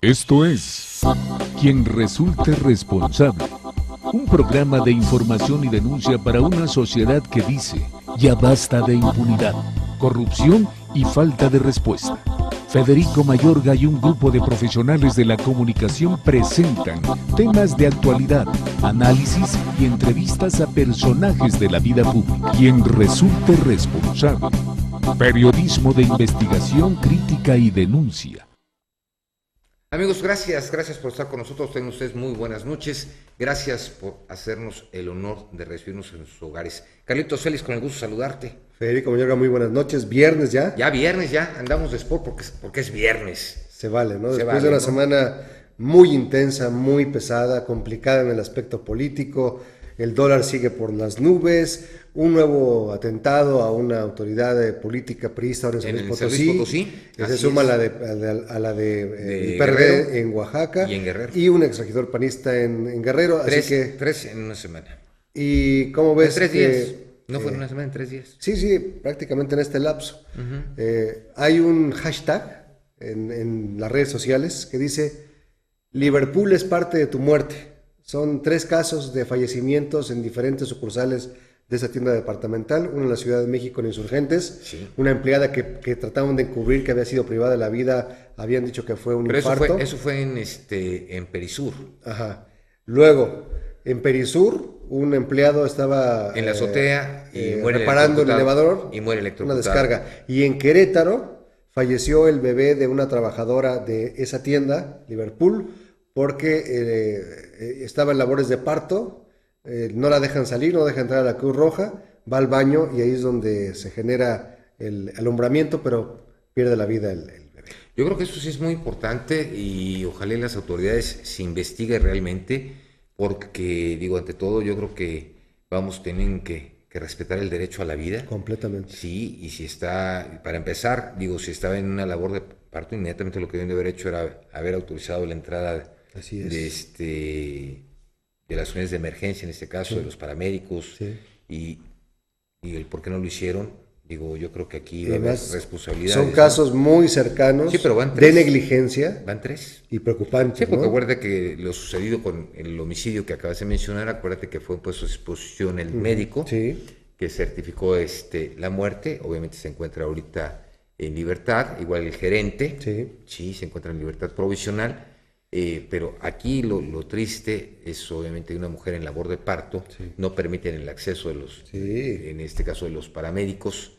Esto es Quien Resulte Responsable, un programa de información y denuncia para una sociedad que dice, ya basta de impunidad, corrupción y falta de respuesta. Federico Mayorga y un grupo de profesionales de la comunicación presentan temas de actualidad, análisis y entrevistas a personajes de la vida pública. Quien resulte responsable. Periodismo de investigación, crítica y denuncia. Amigos, gracias por estar con nosotros. Tengan ustedes muy buenas noches. Gracias por hacernos el honor de recibirnos en sus hogares. Carlitos Félix, con el gusto de saludarte. Federico Mayorga, muy buenas noches. Viernes ya. Ya viernes, ya andamos de sport porque es viernes. Se vale, ¿no? Después de una semana muy intensa, muy pesada, complicada en el aspecto político. El dólar sigue por las nubes. Un nuevo atentado a una autoridad política priista ahora en San Luis Potosí. Que se suma a la de PRD en Oaxaca. Y en Guerrero. Y un exregidor panista en Guerrero. Tres en una semana. ¿Y cómo ves? En 3 días. No fue en una semana, en 3 días. Sí, prácticamente en este lapso. Hay un hashtag en las redes sociales que dice: Liverpool es parte de tu muerte. Son 3 casos de fallecimientos en diferentes sucursales de esa tienda departamental, uno en la Ciudad de México en Insurgentes, sí. Una empleada que trataban de encubrir que había sido privada de la vida, habían dicho que fue un infarto. Eso fue en Perisur. Ajá. Luego, en Perisur, un empleado estaba en la azotea y muere reparando el elevador y muere electrocutado. Una descarga. Y en Querétaro falleció el bebé de una trabajadora de esa tienda, Liverpool, porque estaba en labores de parto. No la dejan salir, no dejan entrar a la Cruz Roja, va al baño y ahí es donde se genera el alumbramiento, pero pierde la vida el bebé. Yo creo que eso sí es muy importante y ojalá las autoridades se investigue realmente, porque, ante todo yo creo que tienen que respetar el derecho a la vida. Completamente. Sí, y si está, para empezar, si estaba en una labor de parto, inmediatamente lo que deben de haber hecho era haber autorizado la entrada de las unidades de emergencia, en este caso, de los paramédicos, y el por qué no lo hicieron. Yo creo que aquí va a haber responsabilidades. Son casos muy cercanos, sí, pero van 3, de negligencia. Van 3. Y preocupantes. Sí, porque acuérdate que lo sucedido con el homicidio que acabas de mencionar, acuérdate que fue puesto a disposición el médico, que certificó la muerte. Obviamente se encuentra ahorita en libertad, igual el gerente, sí se encuentra en libertad provisional. Pero aquí lo triste es obviamente una mujer en labor de parto, no permiten el acceso de los, en este caso de los paramédicos,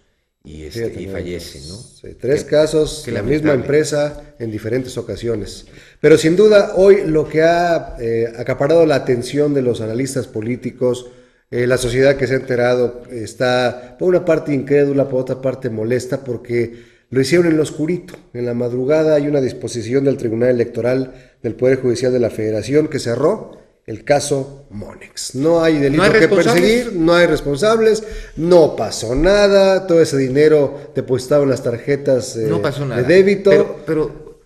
y fallece, ¿no? Sí, 3 casos, la misma empresa en diferentes ocasiones. Pero sin duda hoy lo que ha acaparado la atención de los analistas políticos, la sociedad que se ha enterado está por una parte incrédula, por otra parte molesta, porque lo hicieron en lo oscurito. En la madrugada hay una disposición del Tribunal Electoral del Poder Judicial de la Federación que cerró el caso Monex. No hay delito que perseguir, no hay responsables, no pasó nada, todo ese dinero depositado en las tarjetas no pasó nada. De débito. Pero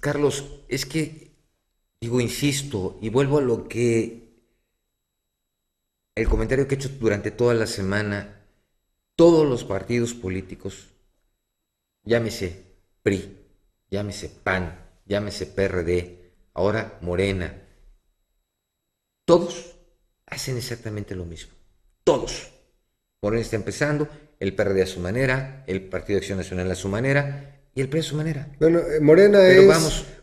Carlos, es que, insisto, y vuelvo a lo que el comentario que he hecho durante toda la semana, todos los partidos políticos, llámese PRI, llámese PAN, llámese PRD, ahora Morena, todos hacen exactamente lo mismo. Todos. Morena está empezando, el PRD a su manera, el Partido de Acción Nacional a su manera y el PRI a su manera. Bueno, Morena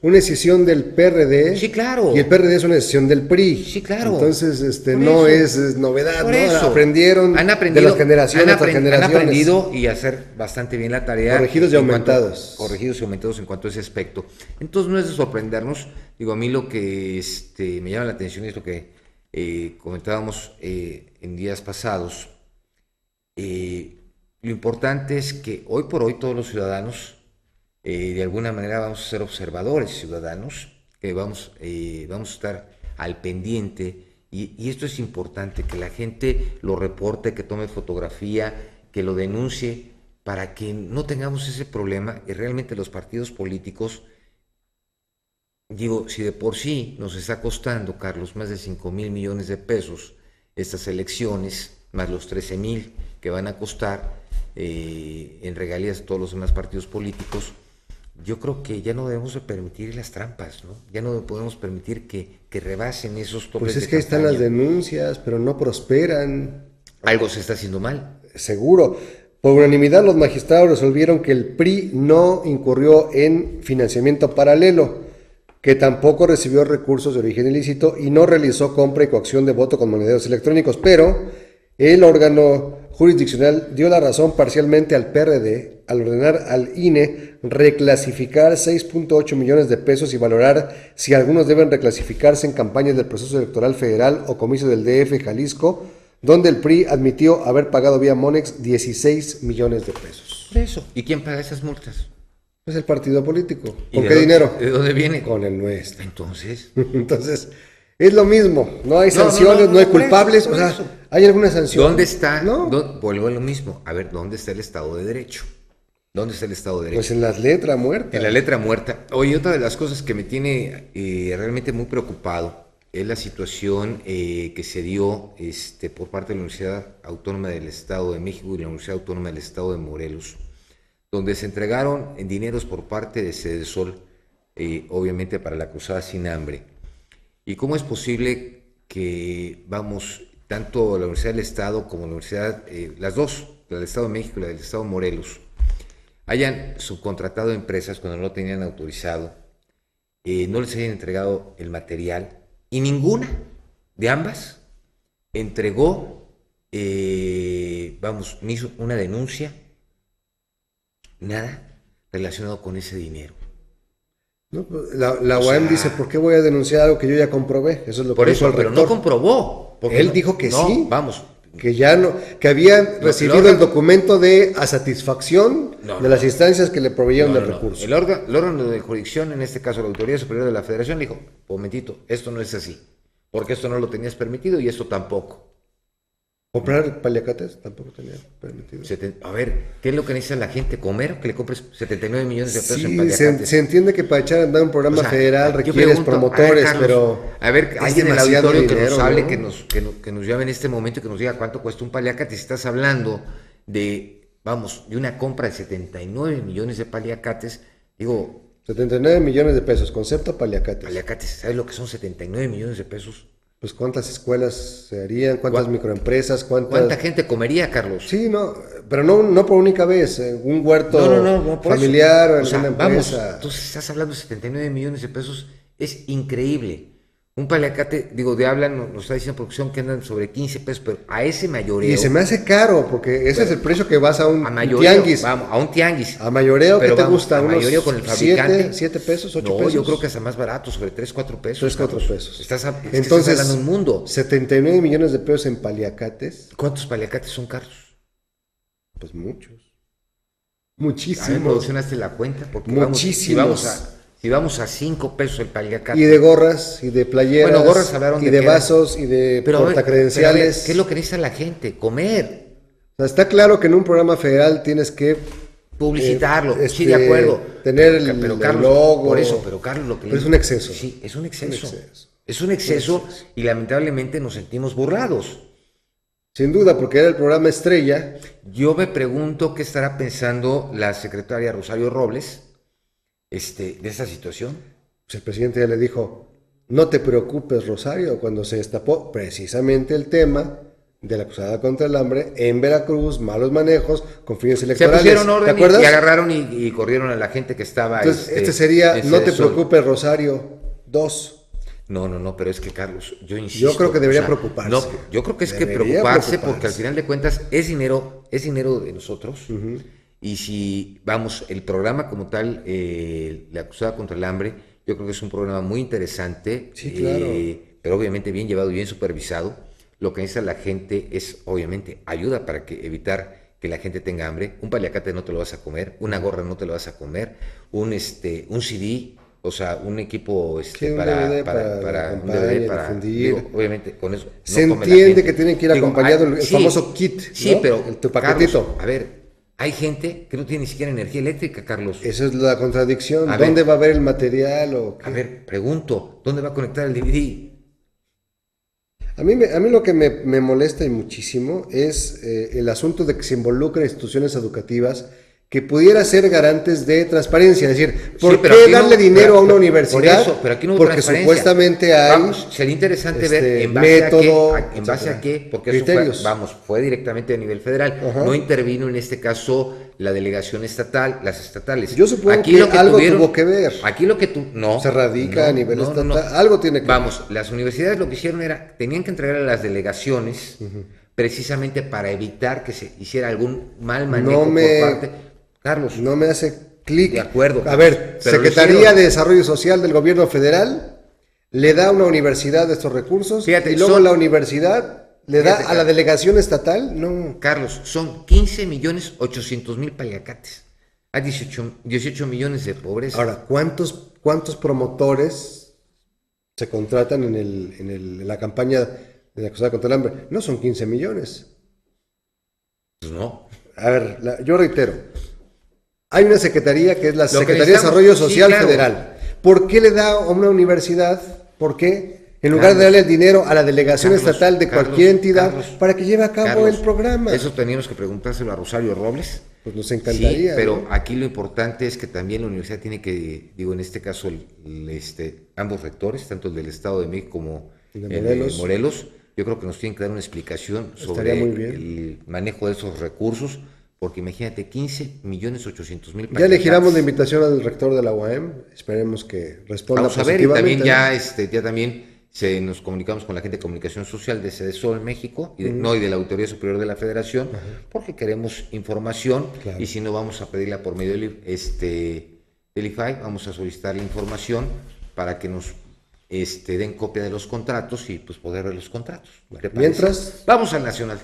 una decisión del PRD. Sí, claro. Y el PRD es una decisión del PRI. Sí, claro. Entonces, no es novedad, ¿no? Eso. Aprendieron de las generaciones tras generaciones. Han aprendido y hacer bastante bien la tarea. Corregidos y aumentados. Corregidos y aumentados en cuanto a ese aspecto. Entonces no es de sorprendernos. A mí lo que me llama la atención es lo que comentábamos en días pasados. Lo importante es que hoy por hoy todos los ciudadanos, de alguna manera vamos a ser observadores ciudadanos, que vamos a estar al pendiente, y esto es importante, que la gente lo reporte, que tome fotografía, que lo denuncie, para que no tengamos ese problema y realmente los partidos políticos, si de por sí nos está costando, Carlos, más de 5,000 millones de pesos estas elecciones, más los 13,000 que van a costar en regalías a todos los demás partidos políticos, yo creo que ya no debemos de permitir las trampas, ¿no? Ya no podemos permitir que rebasen esos topes. Pues es que ahí están las denuncias, pero no prosperan. Algo se está haciendo mal. Seguro. Por unanimidad, los magistrados resolvieron que el PRI no incurrió en financiamiento paralelo, que tampoco recibió recursos de origen ilícito y no realizó compra y coacción de voto con monederos electrónicos, pero el órgano jurisdiccional dio la razón parcialmente al PRD al ordenar al INE reclasificar 6.8 millones de pesos y valorar si algunos deben reclasificarse en campañas del proceso electoral federal o comicios del DF Jalisco, donde el PRI admitió haber pagado vía Monex 16 millones de pesos. Por eso. ¿Y quién paga esas multas? Es el partido político. ¿Con qué dinero? ¿De dónde viene? Con el nuestro. Entonces, es lo mismo. No hay sanciones, no hay culpables. O sea, ¿hay alguna sanción? ¿Dónde está? ¿No? Vuelvo a lo mismo. A ver, ¿dónde está el Estado de Derecho? ¿Dónde está el Estado de Derecho? Pues en las letras muertas. En la letra muerta. Oye, otra de las cosas que me tiene realmente muy preocupado es la situación que se dio por parte de la Universidad Autónoma del Estado de México y la Universidad Autónoma del Estado de Morelos, donde se entregaron dineros por parte de Sedesol, obviamente para la Cruzada Sin Hambre. ¿Y cómo es posible que, tanto la Universidad del Estado como la Universidad, las dos, la del Estado de México y la del Estado de Morelos, hayan subcontratado empresas cuando no lo tenían autorizado, no les hayan entregado el material, y ninguna de ambas entregó, me hizo una denuncia, nada relacionado con ese dinero? No, la UAM dice, ¿por qué voy a denunciar algo que yo ya comprobé? Eso es lo que hizo el rector. Pero no comprobó. Él dijo que no, sí. Vamos. Que ya no, que habían recibido el documento de a satisfacción de las instancias que le proveyeron del recurso. El órgano de jurisdicción, en este caso la Autoridad Superior de la Federación, le dijo, momentito, esto no es así, porque esto no lo tenías permitido y esto tampoco. ¿Comprar paliacates? Tampoco tenía permitido. A ver, ¿qué es lo que necesita la gente? ¿Comer? Que le compres 79 millones de pesos en Sí, paliacates. se entiende que para echar a andar un programa federal requieres promotores, Carlos, pero... A ver, alguien en el auditorio dinero, que nos hable, ¿no? que nos llame en este momento y que nos diga cuánto cuesta un paliacate. Si estás hablando de una compra de 79 millones de paliacates, digo... 79 millones de pesos, concepto paliacates. Paliacates, ¿sabes lo que son 79 millones de pesos? Pues cuántas escuelas se harían, cuántas microempresas, ¿Cuánta gente comería, Carlos? Sí, no, pero no por única vez, un huerto familiar o alguna empresa. Tú estás hablando de 79 millones de pesos, es increíble. Un paliacate, nos está diciendo producción que andan sobre 15 pesos, pero a ese mayoreo... Y se me hace caro, porque ese es el precio que vas a un tianguis. Vamos, a un tianguis. A mayoreo, ¿qué te gusta? A mayoreo con el fabricante. 7 pesos, 8 pesos. No, yo creo que hasta más barato, sobre 3, 4 pesos. 3, 4 pesos. Estás Entonces, hablando de un mundo. 79 millones de pesos en paliacates. ¿Cuántos paliacates son caros? Pues muchos. Muchísimos. A ver, producción, hazte la cuenta. Porque muchísimos. Si vamos a 5 pesos el paliacate. Y de gorras, y de playeras, gorras y de vasos, y de portacredenciales. ¿Qué es lo que necesita la gente? Comer. O sea, está claro que en un programa federal tienes que publicitarlo, sí, de acuerdo. Tener el logo. Por eso, pero Carlos, lo que es un exceso. Sí, es un exceso. Es un exceso y lamentablemente nos sentimos burlados. Sin duda, porque era el programa estrella. Yo me pregunto qué estará pensando la secretaria Rosario Robles de esta situación. Pues el presidente ya le dijo, no te preocupes, Rosario, cuando se destapó precisamente el tema de la cruzada contra el hambre en Veracruz, malos manejos con fines electorales. Se pusieron orden, ¿te acuerdas? Y agarraron y corrieron a la gente que estaba... Entonces, sería, no te preocupes, Rosario, 2. No, pero es que, Carlos, yo insisto... Yo creo que debería preocuparse. No, yo creo que es que preocuparse porque al final de cuentas es dinero de nosotros. Uh-huh. Y si, el programa como tal, la cruzada contra el hambre, yo creo que es un programa muy interesante. Sí, claro. Pero obviamente bien llevado y bien supervisado. Lo que necesita la gente es, obviamente, ayuda para evitar que la gente tenga hambre. Un paliacate no te lo vas a comer, una gorra no te lo vas a comer, un CD, o sea, un equipo para difundir. Obviamente, con eso. Se entiende que tienen que ir acompañado el famoso kit, sí, ¿no? pero tu paquetito. Carlos, a ver, hay gente que no tiene ni siquiera energía eléctrica, Carlos. Esa es la contradicción. ¿Dónde va a haber el material o qué? A ver, pregunto, ¿dónde va a conectar el DVD? A mí lo que me molesta y muchísimo es el asunto de que se involucren instituciones educativas que pudiera ser garantes de transparencia. Es decir, ¿por qué darle dinero a una universidad? Por eso, pero aquí no hubo porque supuestamente hay sería interesante ver en base a qué, porque criterios. Eso fue directamente a nivel federal. No intervino en este caso la delegación estatal, las estatales. Yo supongo que algo tuvo que ver. Aquí lo que se radica a nivel estatal, algo tiene que ver. Las universidades lo que hicieron tenían que entregar a las delegaciones precisamente para evitar que se hiciera algún mal manejo por parte... Carlos. No me hace clic. De acuerdo. A ver, Secretaría de Desarrollo Social del Gobierno Federal le da a una universidad estos recursos. Fíjate, y luego la universidad le da a la delegación estatal. No. Carlos, son 15.800.000 paliacates. Hay 18 millones de pobreza. Ahora, ¿cuántos promotores se contratan en la campaña de la cruzada contra el hambre? No son 15 millones. Pues no. A ver, yo reitero. Hay una secretaría que es la Secretaría de Desarrollo Social Federal. ¿Por qué le da a una universidad? ¿Por qué? En lugar de darle el dinero a la delegación estatal de cualquier entidad para que lleve a cabo el programa. Eso teníamos que preguntárselo a Rosario Robles. Pues nos encantaría. Sí, pero aquí lo importante es que también la universidad tiene que, en este caso, ambos rectores, tanto el del Estado de México como el de Morelos, yo creo que nos tienen que dar una explicación sobre el manejo de esos recursos. Porque imagínate, 15.800.000. Ya le giramos la invitación al rector de la UAM, esperemos que responda positivamente. Vamos a ver, y también ya también nos comunicamos con la gente de comunicación social de CEDESOL México, y de la Auditoría Superior de la Federación, porque queremos información, y si no vamos a pedirla por medio del IFAI, vamos a solicitar la información para que nos den copia de los contratos y pues poder ver los contratos. Mientras, vamos al Nacional.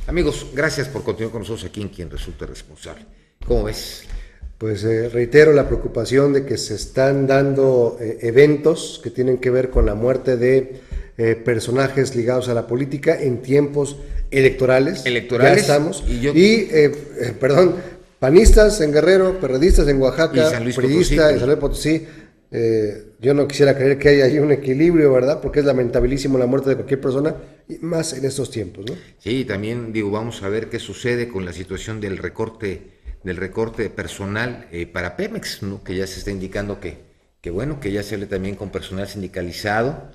Amigos, gracias por continuar con nosotros aquí en Quien Resulta Responsable. ¿Cómo ves? Pues reitero la preocupación de que se están dando eventos que tienen que ver con la muerte de personajes ligados a la política en tiempos electorales. Ya estamos. Panistas en Guerrero, perredistas en Oaxaca, priistas en San Luis Potosí. Yo no quisiera creer que haya ahí un equilibrio, ¿verdad? Porque es lamentabilísimo la muerte de cualquier persona, y más en estos tiempos, ¿no? Sí, también vamos a ver qué sucede con la situación del recorte personal para Pemex, ¿no? Que ya se está indicando que ya se hable también con personal sindicalizado.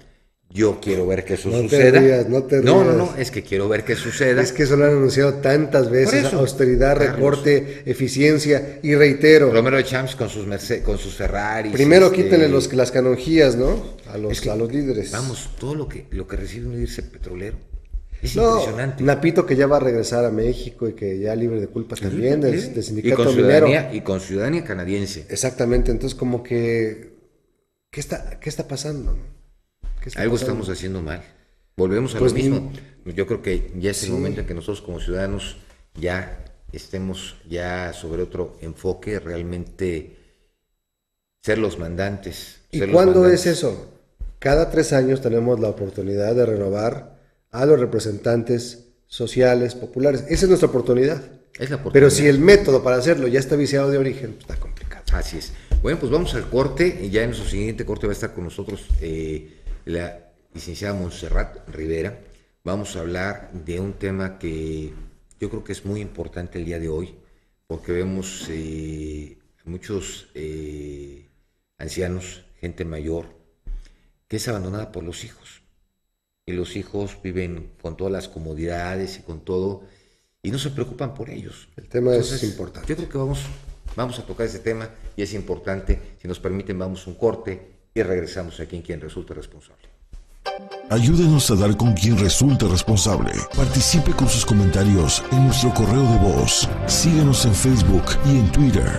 Yo quiero ver que eso suceda. No te rías. No, es que quiero ver que suceda. Es que eso lo han anunciado tantas veces, austeridad, Carlos, recorte, eficiencia, y reitero. Romero Champs con sus Ferraris. Primero quítenle las canonjías, ¿no? A los líderes. Vamos, todo lo que recibe un líder petrolero. Es impresionante. Napito, que ya va a regresar a México y que ya libre de culpa también, del sindicato minero. Y con ciudadanía canadiense. Exactamente, entonces como que, ¿qué está pasando? Algo estamos haciendo mal. Volvemos a lo mismo. Yo creo que ya es el momento en que nosotros como ciudadanos ya estemos ya sobre otro enfoque, realmente ser los mandantes. ¿Y cuándo es eso? Cada 3 años tenemos la oportunidad de renovar a los representantes sociales, populares. Esa es nuestra oportunidad. Es la oportunidad. Pero si el método para hacerlo ya está viciado de origen, pues está complicado. Así es. Bueno, pues vamos al corte. Ya en nuestro siguiente corte va a estar con nosotros la licenciada Montserrat Rivera. Vamos a hablar de un tema que yo creo que es muy importante el día de hoy, porque vemos muchos ancianos, gente mayor, que es abandonada por los hijos. Y los hijos viven con todas las comodidades y con todo, y no se preocupan por ellos. El tema es importante. Yo creo que vamos a tocar ese tema y es importante. Si nos permiten, vamos a un corte y regresamos aquí en Quien Resulte Responsable. Ayúdenos a dar con quien resulte responsable. Participe con sus comentarios en nuestro correo de voz. Síguenos en Facebook y en Twitter,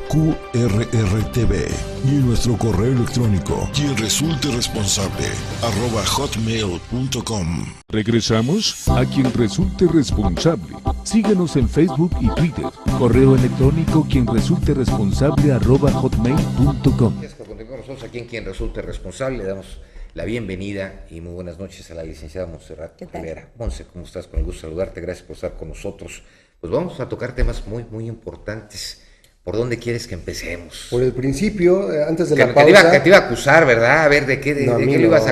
@QRRTV, y en nuestro correo electrónico, quien resulte responsable, @hotmail.com. Regresamos a Quien Resulte Responsable. Síguenos en Facebook y Twitter. Correo electrónico quien resulte responsable @hotmail.com. Gracias por continuar con nosotros aquí en Quien Resulte Responsable. Le damos la bienvenida y muy buenas noches a la licenciada Montserrat Rivera. Monse, ¿cómo estás? Con el gusto de saludarte. Gracias por estar con nosotros. Pues vamos a tocar temas muy, muy importantes. ¿Por dónde quieres que empecemos? Por el principio, antes de la pausa. Que te iba a acusar, ¿verdad? A ver, ¿de qué lo ibas a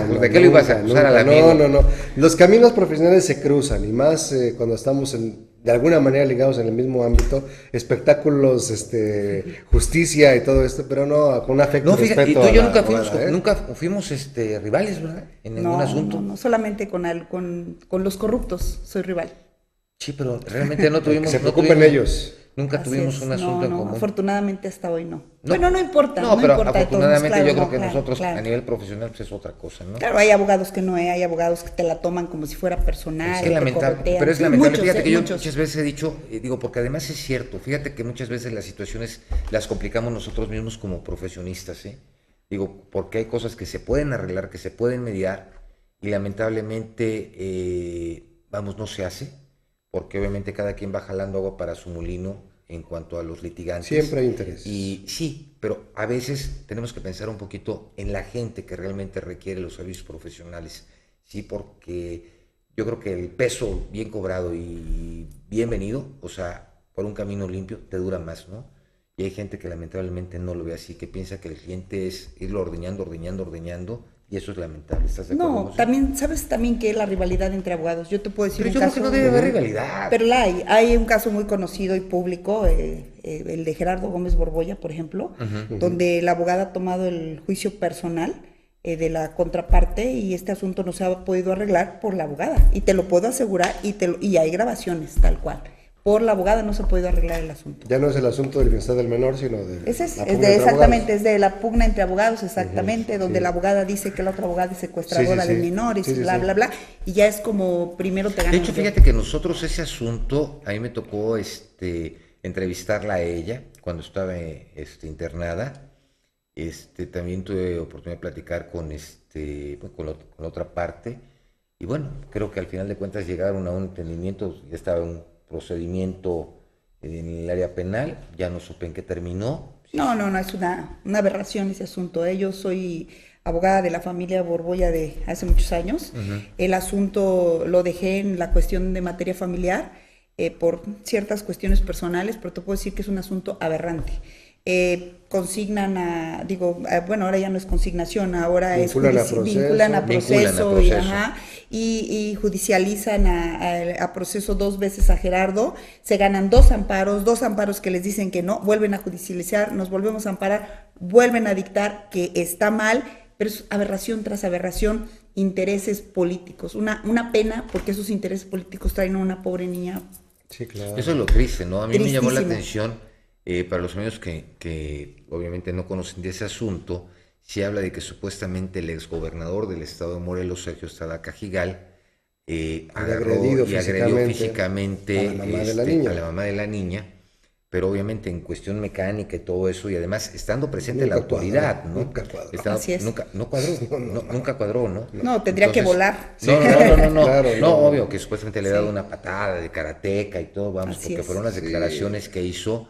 acusar al amigo? No. Los caminos profesionales se cruzan, y más cuando estamos de alguna manera ligados en el mismo ámbito, espectáculos, justicia y todo esto, pero no con afecto y respeto. Y tú y yo nunca fuimos rivales, ¿verdad? En ningún asunto. No, solamente con los corruptos soy rival. Sí, pero realmente no tuvimos. Que se preocupen ellos. Nunca tuvimos un asunto en común. Afortunadamente hasta hoy no. Bueno, no importa. No, pero importa afortunadamente todos, yo creo que nosotros a nivel profesional pues es otra cosa, ¿no? Claro, hay abogados que no, hay abogados que te la toman como si fuera personal. Es que lamentable, pero es lamentable. Fíjate que yo muchas veces he dicho, porque además es cierto, fíjate que muchas veces las situaciones las complicamos nosotros mismos como profesionistas, porque hay cosas que se pueden arreglar, que se pueden mediar, y lamentablemente, no se hace, porque obviamente cada quien va jalando agua para su molino en cuanto a los litigantes. Siempre hay interés. Y sí, pero a veces tenemos que pensar un poquito en la gente que realmente requiere los servicios profesionales, sí, porque yo creo que el peso bien cobrado y bienvenido, por un camino limpio, te dura más, ¿no? Y hay gente que lamentablemente no lo ve así, que piensa que el cliente es irlo ordeñando, y eso es lamentable. ¿Estás de acuerdo? No, también, ¿sabes también que es la rivalidad entre abogados? Yo te puedo decir pero yo creo que no debe haber rivalidad. Pero la hay. Hay un caso muy conocido y público, el de Gerardo Gómez Borbolla, por ejemplo, donde la abogada ha tomado el juicio personal de la contraparte, y este asunto no se ha podido arreglar por la abogada. Y te lo puedo asegurar, y hay grabaciones, tal cual. Por la abogada no se ha podido arreglar el asunto. Ya no es el asunto del bienestar del menor, sino de exactamente, es de la pugna entre abogados, exactamente, donde la abogada dice que la otra abogada es secuestradora del menor, y bla, bla, y ya es como primero te ganan. De hecho, fíjate que nosotros ese asunto, a mí me tocó entrevistarla a ella cuando estaba internada. También tuve oportunidad de platicar con la otra parte, y bueno, creo que al final de cuentas llegaron a un entendimiento. Ya estaba un procedimiento en el área penal, ya no supe en qué terminó. No, es una aberración ese asunto. Yo soy abogada de la familia Borbolla de hace muchos años. El asunto lo dejé en la cuestión de materia familiar por ciertas cuestiones personales, pero te puedo decir que es un asunto aberrante. Consignan ahora ya no es consignación, ahora vinculan a proceso. Y judicializan a proceso 2 veces a Gerardo. Se ganan 2 amparos que les dicen que no, vuelven a judicializar, nos volvemos a amparar, vuelven a dictar que está mal, pero es aberración tras aberración, intereses políticos. Una pena porque esos intereses políticos traen a una pobre niña. Sí, claro. Eso es lo triste, ¿no? A mí me llamó la Tristísimo. atención, para los amigos que obviamente no conocen de ese asunto, se habla de que supuestamente el exgobernador del estado de Morelos, Sergio Estrada Cajigal, agarró y agredió físicamente a la mamá de la niña. Pero obviamente en cuestión mecánica y todo eso, y además estando presente la autoridad, ¿no? Nunca cuadró. Así es. Nunca cuadró, nunca cuadró, ¿no? No, tendría que volar. No, Claro, no, obvio que supuestamente le he dado una patada de karateca y todo, vamos, Así porque es. fueron las declaraciones que hizo,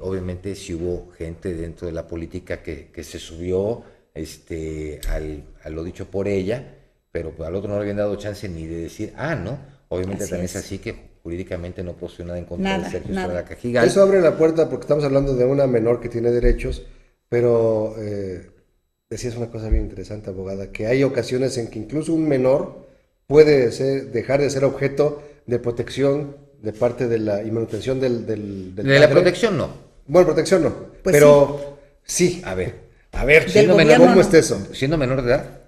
obviamente sí hubo gente dentro de la política que se subió, a lo dicho por ella, pero al otro no le habían dado chance ni de decir, ¿no? Obviamente Así también es. es así que jurídicamente no procedió nada en contra de Sergio Nada. Estrada Cajigal. Eso abre la puerta porque estamos hablando de una menor que tiene derechos, pero decías una cosa bien interesante, abogada, que hay ocasiones en que incluso un menor puede dejar de ser objeto de protección de parte de la y manutención del De padre. la protección no. Bueno, protección no, Pues pero sí. A ver, siendo menor, gobierno ¿cómo no. está eso? siendo menor de edad.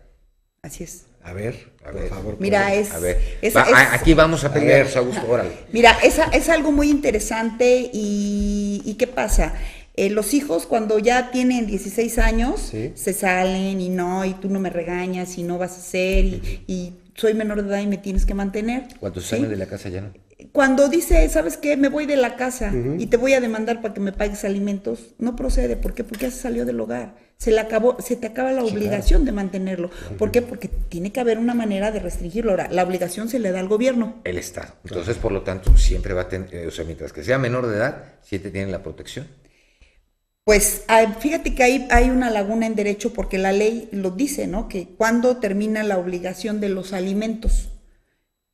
Así es. A ver, por favor. Mira, pues. A ver, esa- aquí vamos a pelear, ver. Augusto, órale. Mira, es algo muy interesante y ¿qué pasa? Los hijos cuando ya tienen 16 años Sí. se salen y tú no me regañas y no vas a hacer y soy menor de edad y me tienes que mantener. Cuando ¿sí? salen de la casa ya no. Cuando dice, ¿sabes qué? Me voy de la casa y te voy a demandar para que me pagues alimentos, no procede. ¿Por qué? Porque ya se salió del hogar. Se te acaba la obligación de mantenerlo. ¿Por qué? Porque tiene que haber una manera de restringirlo. Ahora, la obligación se le da al gobierno. El Estado. Entonces, por lo tanto, siempre va a tener, o sea, mientras que sea menor de edad, siempre tiene la protección. Pues fíjate que hay una laguna en derecho porque la ley lo dice, ¿no? Que cuando termina la obligación de los alimentos.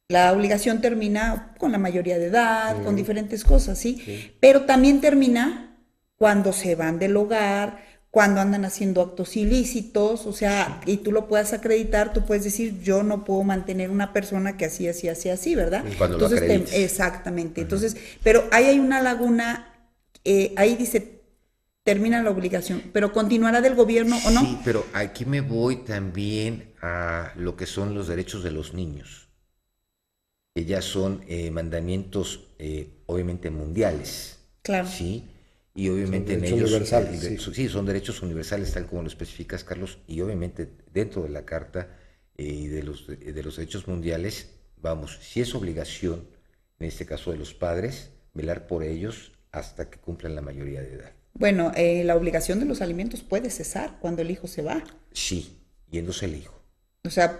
La obligación termina con la mayoría de edad, con diferentes cosas, ¿sí? Pero también termina cuando se van del hogar, cuando andan haciendo actos ilícitos, o sea, y tú lo puedas acreditar, tú puedes decir, yo no puedo mantener una persona que así, ¿verdad? Cuando lo acredites. Exactamente. Entonces, pero ahí hay una laguna, ahí dice, termina la obligación, pero ¿continuará del gobierno o no? Sí, pero aquí me voy también a lo que son los derechos de los niños, que ya son mandamientos obviamente mundiales. Claro. Sí, y obviamente Son en derechos ellos universales, sí, son derechos universales tal como lo especificas, Carlos, y obviamente dentro de la Carta y de los derechos mundiales, vamos, si es obligación, en este caso de los padres, velar por ellos hasta que cumplan la mayoría de edad. Bueno, la obligación de los alimentos puede cesar cuando el hijo se va. Sí, yéndose el hijo. O sea,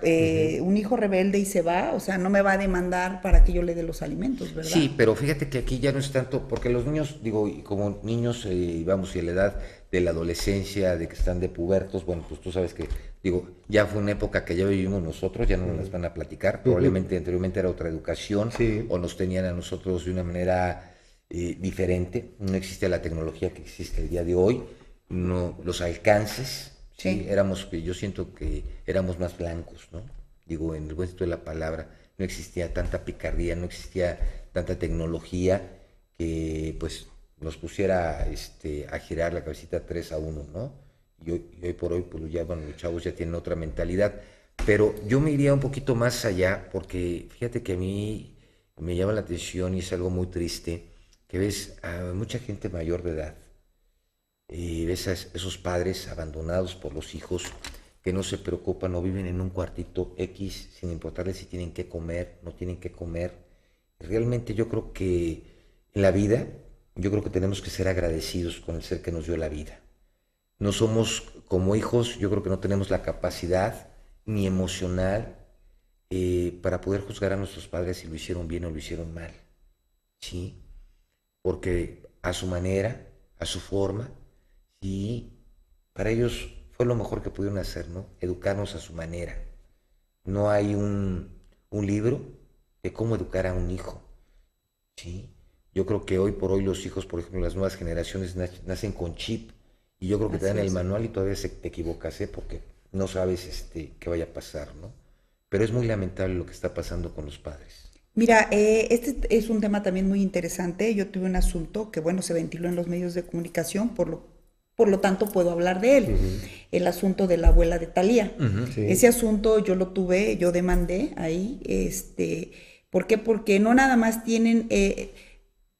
un hijo rebelde y se va, o sea, no me va a demandar para que yo le dé los alimentos, ¿verdad? Sí, pero fíjate que aquí ya no es tanto, porque los niños, digo, y como niños, vamos, y a la edad de la adolescencia, de que están de pubertos, bueno, pues tú sabes que, digo, ya fue una época que ya vivimos nosotros, ya no nos las van a platicar, probablemente anteriormente era otra educación, o nos tenían a nosotros de una manera diferente, no existía la tecnología que existe el día de hoy, no, los alcances. Sí, yo siento que éramos más blancos, ¿no? Digo, en el buen sentido de la palabra, no existía tanta picardía, no existía tanta tecnología que, pues, nos pusiera a girar la cabecita 3-1, ¿no? Y hoy por hoy, pues, ya, bueno, los chavos ya tienen otra mentalidad, pero yo me iría un poquito más allá, porque fíjate que a mí me llama la atención y es algo muy triste, que ves a mucha gente mayor de edad, y ves a esos padres abandonados por los hijos que no se preocupan o viven en un cuartito X sin importarles si tienen que comer, no tienen que comer. Realmente yo creo que en la vida, yo creo que tenemos que ser agradecidos con el ser que nos dio la vida. No somos como hijos, yo creo que no tenemos la capacidad ni emocional para poder juzgar a nuestros padres si lo hicieron bien o lo hicieron mal. ¿Sí? Porque a su manera, a su forma, y para ellos fue lo mejor que pudieron hacer, ¿no? Educarnos a su manera. No hay un libro de cómo educar a un hijo, ¿sí? Yo creo que hoy por hoy los hijos, por ejemplo, las nuevas generaciones nacen con chip y yo creo que te dan el manual y todavía te equivocas, porque no sabes qué vaya a pasar, ¿no? Pero es muy lamentable lo que está pasando con los padres. Mira, este es un tema también muy interesante. Yo tuve un asunto que, bueno, se ventiló en los medios de comunicación por lo por lo tanto puedo hablar de él. El asunto de la abuela de Thalía. Sí. Ese asunto yo lo tuve, yo demandé ahí, ¿por qué? Porque no nada más tienen,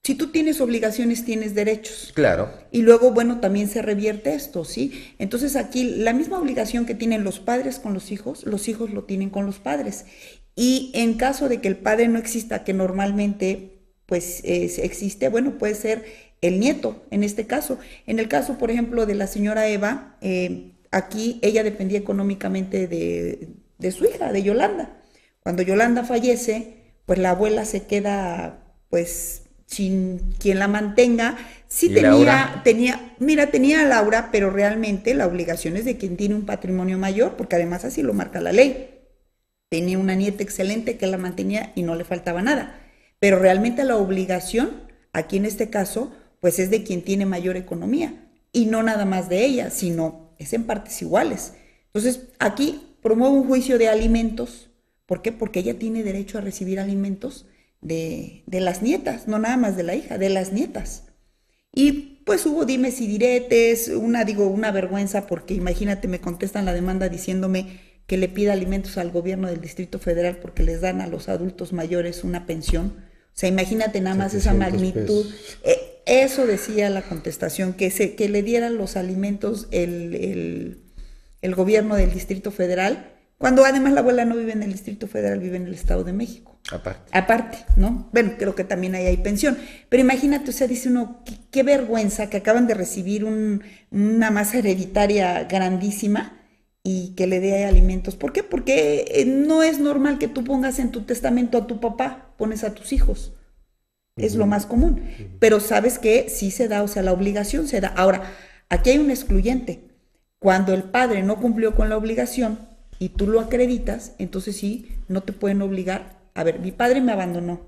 si tú tienes obligaciones, tienes derechos. Claro. Y luego, bueno, también se revierte esto, ¿sí? Entonces aquí la misma obligación que tienen los padres con los hijos lo tienen con los padres. Y en caso de que el padre no exista, que normalmente pues existe, bueno, puede ser el nieto en este caso. En el caso, por ejemplo, de la señora Eva, aquí ella dependía económicamente de su hija, de Yolanda. Cuando Yolanda fallece, pues la abuela se queda pues sin quien la mantenga. Sí tenía a Laura, pero realmente la obligación es de quien tiene un patrimonio mayor, porque además así lo marca la ley. Tenía una nieta excelente que la mantenía y no le faltaba nada. Pero realmente la obligación, aquí en este caso, pues es de quien tiene mayor economía. Y no nada más de ella, sino es en partes iguales. Entonces, aquí promuevo un juicio de alimentos. ¿Por qué? Porque ella tiene derecho a recibir alimentos de las nietas, no nada más de la hija, de las nietas. Y pues hubo dimes y diretes, una vergüenza, porque imagínate, me contestan la demanda diciéndome que le pida alimentos al gobierno del Distrito Federal porque les dan a los adultos mayores una pensión. O sea, imagínate nada más esa magnitud. Eso decía la contestación, que le dieran los alimentos el gobierno del Distrito Federal, cuando además la abuela no vive en el Distrito Federal, vive en el Estado de México. Aparte, ¿no? Bueno, creo que también ahí hay pensión. Pero imagínate, o sea, dice uno, qué vergüenza que acaban de recibir una masa hereditaria grandísima y que le dé alimentos. ¿Por qué? Porque no es normal que tú pongas en tu testamento a tu papá, pones a tus hijos. Es lo más común. Pero sabes que sí se da, o sea, la obligación se da. Ahora, aquí hay un excluyente. Cuando el padre no cumplió con la obligación y tú lo acreditas, entonces sí, no te pueden obligar. A ver, mi padre me abandonó.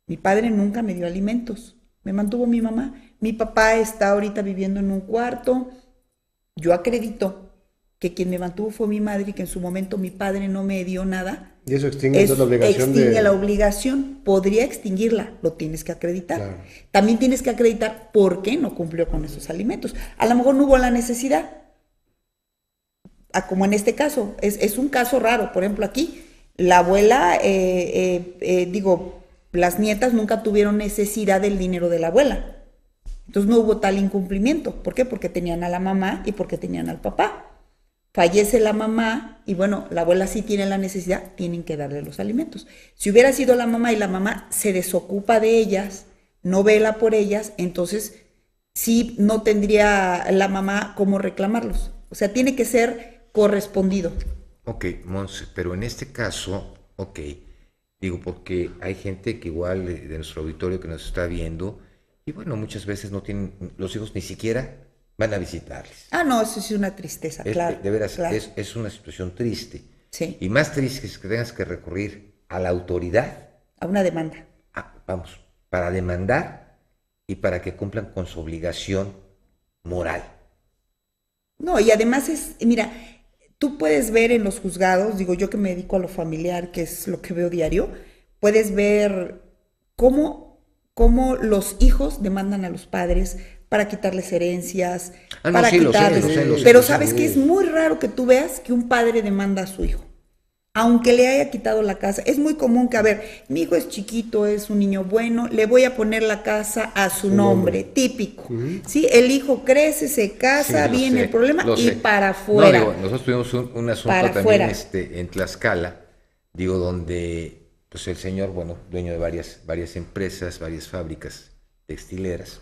Mi padre nunca me dio alimentos. Me mantuvo mi mamá. Mi papá está ahorita viviendo en un cuarto. Yo acredito que quien me mantuvo fue mi madre y que en su momento mi padre no me dio nada. Y eso extingue la obligación. Extingue la obligación, podría extinguirla, lo tienes que acreditar. Claro. También tienes que acreditar por qué no cumplió con esos alimentos. A lo mejor no hubo la necesidad, como en este caso, es un caso raro. Por ejemplo, aquí, la abuela, las nietas nunca tuvieron necesidad del dinero de la abuela. Entonces no hubo tal incumplimiento. ¿Por qué? Porque tenían a la mamá y porque tenían al papá. Fallece la mamá y bueno, la abuela sí tiene la necesidad, tienen que darle los alimentos. Si hubiera sido la mamá y la mamá se desocupa de ellas, no vela por ellas, entonces sí no tendría la mamá cómo reclamarlos. O sea, tiene que ser correspondido. Ok, Monse, pero en este caso, digo, porque hay gente que igual de nuestro auditorio que nos está viendo y bueno, muchas veces no tienen los hijos ni siquiera van a visitarles. No, eso sí es una tristeza, claro. De veras, claro. Es una situación triste. Sí. Y más triste es que tengas que recurrir a la autoridad. A una demanda. Para demandar y para que cumplan con su obligación moral. No, y además mira, tú puedes ver en los juzgados, digo yo que me dedico a lo familiar, que es lo que veo diario, puedes ver cómo los hijos demandan a los padres para quitarles herencias, para quitarles... Lo sé, pero sabes que es muy raro que tú veas que un padre demanda a su hijo, aunque le haya quitado la casa. Es muy común que, a ver, mi hijo es chiquito, es un niño bueno, le voy a poner la casa a su nombre, típico. ¿Sí? El hijo crece, se casa, viene el problema y para afuera. No, nosotros tuvimos un asunto también en Tlaxcala, donde pues el señor, dueño de varias empresas, varias fábricas textileras,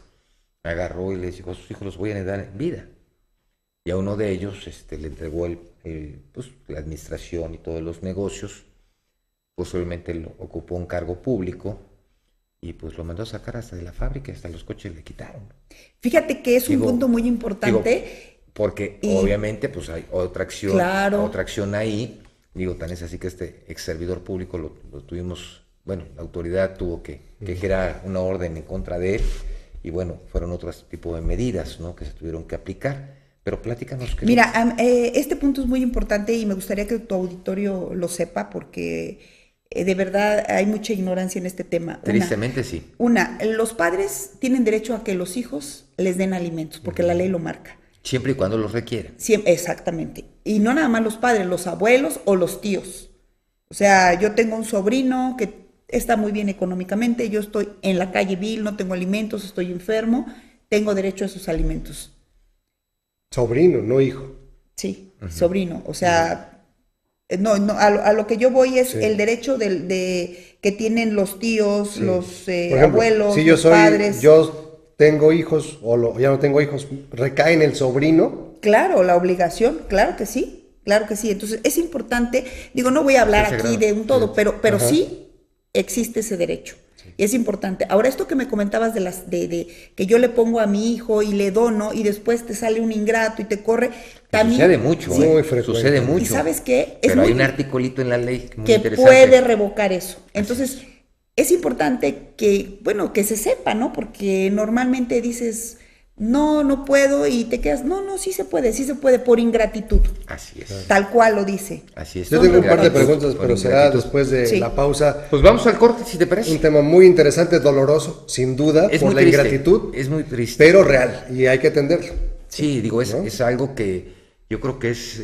agarró y le dijo, a sus hijos los voy a dar en vida. Y a uno de ellos le entregó la administración y todos los negocios. Posteriormente lo ocupó un cargo público y pues lo mandó a sacar hasta de la fábrica, hasta los coches le quitaron. Fíjate que es un punto muy importante. Porque obviamente pues hay otra acción ahí. Tan es así que este ex servidor público lo tuvimos, la autoridad tuvo que girar una orden en contra de él. Y fueron otros tipos de medidas, ¿no?, que se tuvieron que aplicar. Pero platícanos. Mira, este punto es muy importante y me gustaría que tu auditorio lo sepa porque de verdad hay mucha ignorancia en este tema. Tristemente sí. Los padres tienen derecho a que los hijos les den alimentos porque la ley lo marca. Siempre y cuando los requieran. Exactamente. Y no nada más los padres, los abuelos o los tíos. O sea, yo tengo un sobrino que está muy bien económicamente, yo estoy en la calle vil, no tengo alimentos, estoy enfermo, tengo derecho a esos alimentos. Sobrino, no hijo. Sí, sobrino. O sea, a lo que yo voy es el derecho que tienen los tíos, los ejemplo, abuelos, si yo los padres. Yo tengo hijos ya no tengo hijos, ¿recae en el sobrino? Claro, la obligación, claro que sí. Entonces es importante, digo, no voy a hablar aquí de un todo, pero sí existe ese derecho. Y es importante. Ahora, esto que me comentabas de que yo le pongo a mi hijo y le dono y después te sale un ingrato y te corre, también sucede mucho, muy frecuente. Sucede mucho. ¿Y sabes qué? Pero hay un articulito en la ley muy que interesante. Puede revocar eso. Entonces, es importante que se sepa, ¿no? Porque normalmente dices, no puedo, y te quedas, no, sí se puede por ingratitud. Así es. Tal cual lo dice. Así es. Yo tengo un par de preguntas, pero será después de la pausa. Pues vamos al corte, si te parece. Un tema muy interesante, doloroso, sin duda, por la ingratitud. Es muy triste. Pero real, y hay que atenderlo. Sí, digo, es algo que yo creo que es,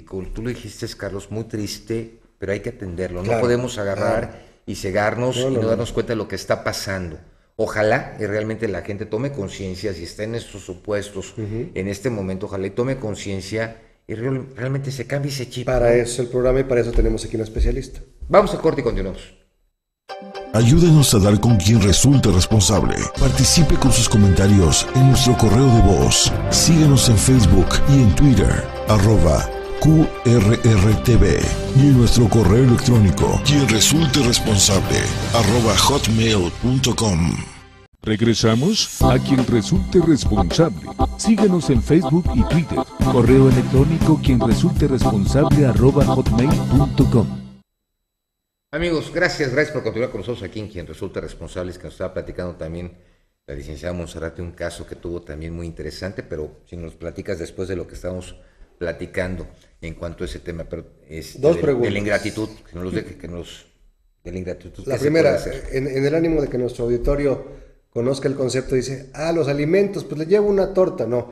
como tú lo dijiste, Carlos, muy triste, pero hay que atenderlo. No podemos agarrar y cegarnos y no darnos cuenta de lo que está pasando. Ojalá y realmente la gente tome conciencia, si está en estos supuestos, en este momento, ojalá y tome conciencia y realmente se cambie ese chip. Para eso el programa y para eso tenemos aquí un especialista. Vamos al corte y continuamos. Ayúdenos a dar con quien resulte responsable. Participe con sus comentarios en nuestro correo de voz. Síguenos en Facebook y en Twitter, @QRRTV, y en nuestro correo electrónico, quien resulte responsable, @hotmail.com. Regresamos a quien resulte responsable. Síguenos en Facebook y Twitter. Correo electrónico quien resulte responsable @hotmail.com. Amigos, gracias por continuar con nosotros aquí en Quien Resulta Responsable. Es que nos estaba platicando también la licenciada Monserrate un caso que tuvo también muy interesante, pero si nos platicas después de lo que estamos platicando en cuanto a ese tema, pero dos preguntas. De la ingratitud, que nos los deje, de la ingratitud. La primera, en el ánimo de que nuestro auditorio conozca el concepto, dice, los alimentos, pues le llevo una torta, no.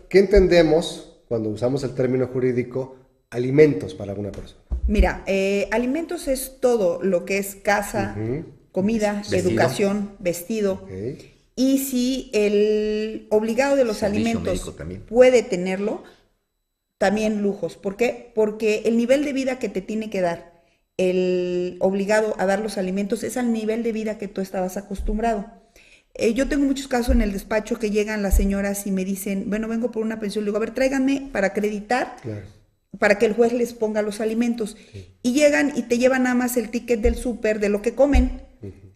¿Qué entendemos cuando usamos el término jurídico alimentos para alguna persona? Mira, alimentos es todo lo que es casa, comida, educación, vestido. Okay. Y si el obligado de los alimentos puede tenerlo, también lujos. ¿Por qué? Porque el nivel de vida que te tiene que dar el obligado a dar los alimentos es al nivel de vida que tú estabas acostumbrado. Yo tengo muchos casos en el despacho que llegan las señoras y me dicen, bueno, vengo por una pensión. Le digo, a ver, tráiganme para acreditar, para que el juez les ponga los alimentos. Sí. Y llegan y te llevan nada más el ticket del súper, de lo que comen,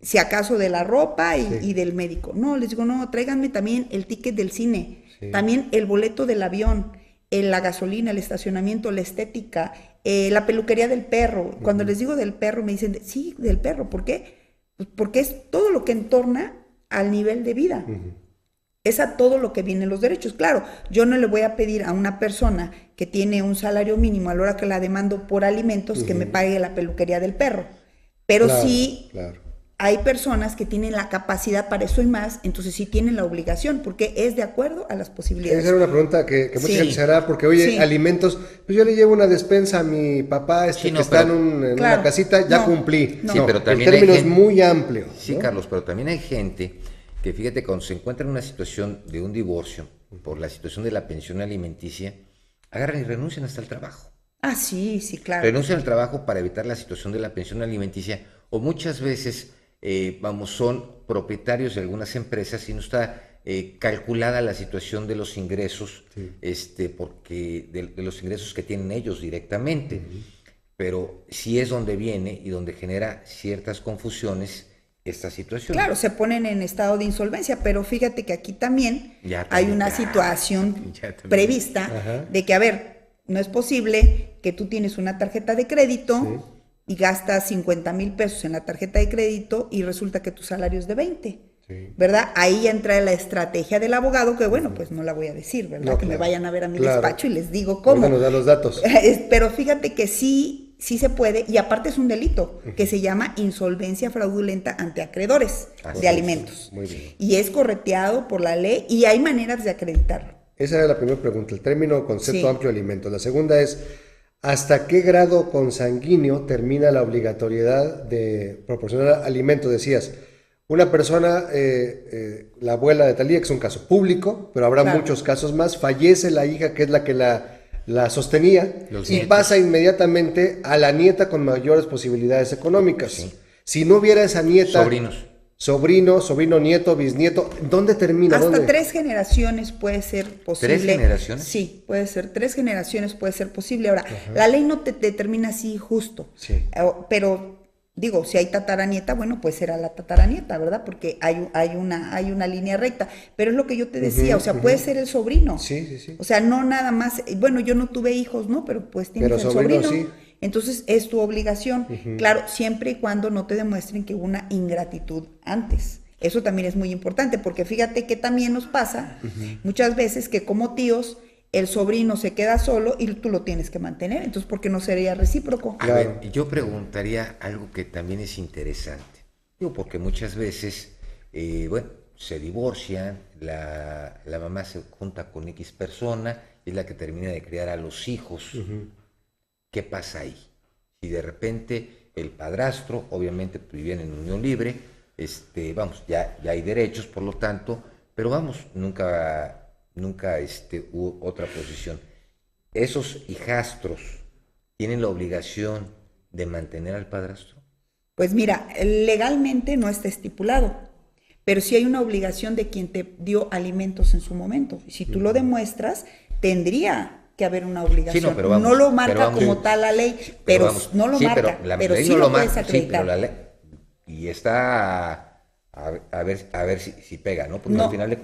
si acaso de la ropa y del médico. No, les digo, no, tráiganme también el ticket del cine, también el boleto del avión, la gasolina, el estacionamiento, la estética, la peluquería del perro. Cuando les digo del perro me dicen, sí, del perro. ¿Por qué? Pues porque es todo lo que entorna al nivel de vida. Es a todo lo que vienen los derechos. Claro, yo no le voy a pedir a una persona que tiene un salario mínimo a la hora que la demando por alimentos que me pague la peluquería del perro. Pero hay personas que tienen la capacidad para eso y más, entonces sí tienen la obligación, porque es de acuerdo a las posibilidades. Esa era una pregunta que mucha gente se hará, porque oye, alimentos, pues yo le llevo una despensa a mi papá que está en una casita, ya cumplí. Sí, pero también el término es muy amplio. Sí, ¿no? Carlos, pero también hay gente que, fíjate, cuando se encuentra en una situación de un divorcio, por la situación de la pensión alimenticia, agarran y renuncian hasta el trabajo. Ah, sí, claro. Renuncian al trabajo para evitar la situación de la pensión alimenticia, o muchas veces son propietarios de algunas empresas y no está calculada la situación de los ingresos, porque de los ingresos que tienen ellos directamente, pero sí es donde viene y donde genera ciertas confusiones esta situación. Claro, se ponen en estado de insolvencia, pero fíjate que aquí también hay una situación prevista de que, a ver, no es posible que tú tienes una tarjeta de crédito y gastas 50,000 pesos en la tarjeta de crédito y resulta que tu salario es de 20, ¿verdad? Ahí entra la estrategia del abogado, que bueno, pues no la voy a decir, ¿verdad? No, que me vayan a ver a mi despacho y les digo cómo. Nos da los datos. Pero fíjate que sí se puede, y aparte es un delito que se llama insolvencia fraudulenta ante acreedores de alimentos. Muy bien. Y es correteado por la ley y hay maneras de acreditarlo. Esa era la primera pregunta, el término o concepto amplio de alimentos. La segunda es, ¿hasta qué grado consanguíneo termina la obligatoriedad de proporcionar alimentos? Decías, una persona, la abuela de Talía, que es un caso público, pero habrá muchos casos más, fallece la hija que es la que la sostenía y pasa inmediatamente a la nieta con mayores posibilidades económicas. Sí. Si no hubiera esa nieta... Sobrino, nieto, bisnieto, ¿dónde termina? Hasta 3 generaciones puede ser posible. ¿3 generaciones? Sí, puede ser. 3 generaciones puede ser posible. Ahora, la ley no te determina así justo. Sí. Pero, digo, si hay tataranieta, bueno, pues será la tataranieta, ¿verdad? Porque hay una línea recta. Pero es lo que yo te decía, o sea, puede ser el sobrino. Sí. O sea, no nada más, bueno, yo no tuve hijos, ¿no? Pero pues tienes el sobrino. Sí. Entonces es tu obligación, claro, siempre y cuando no te demuestren que hubo una ingratitud antes. Eso también es muy importante, porque fíjate que también nos pasa muchas veces que como tíos el sobrino se queda solo y tú lo tienes que mantener. Entonces, ¿por qué no sería recíproco? A ver, yo preguntaría algo que también es interesante. Digo, porque muchas veces, se divorcian, la mamá se junta con X persona, es la que termina de criar a los hijos. ¿Qué pasa ahí? Si de repente el padrastro, obviamente vivían en unión libre, ya hay derechos, por lo tanto, pero nunca hubo otra posición. ¿Esos hijastros tienen la obligación de mantener al padrastro? Pues mira, legalmente no está estipulado, pero sí hay una obligación de quien te dio alimentos en su momento. Y si tú lo demuestras, tendría que haber una obligación. Sí, no lo marca como tal la ley, pero no lo marca, pero sí lo puedes acreditar. Pero la ley, y está a ver si pega, ¿no? Porque al final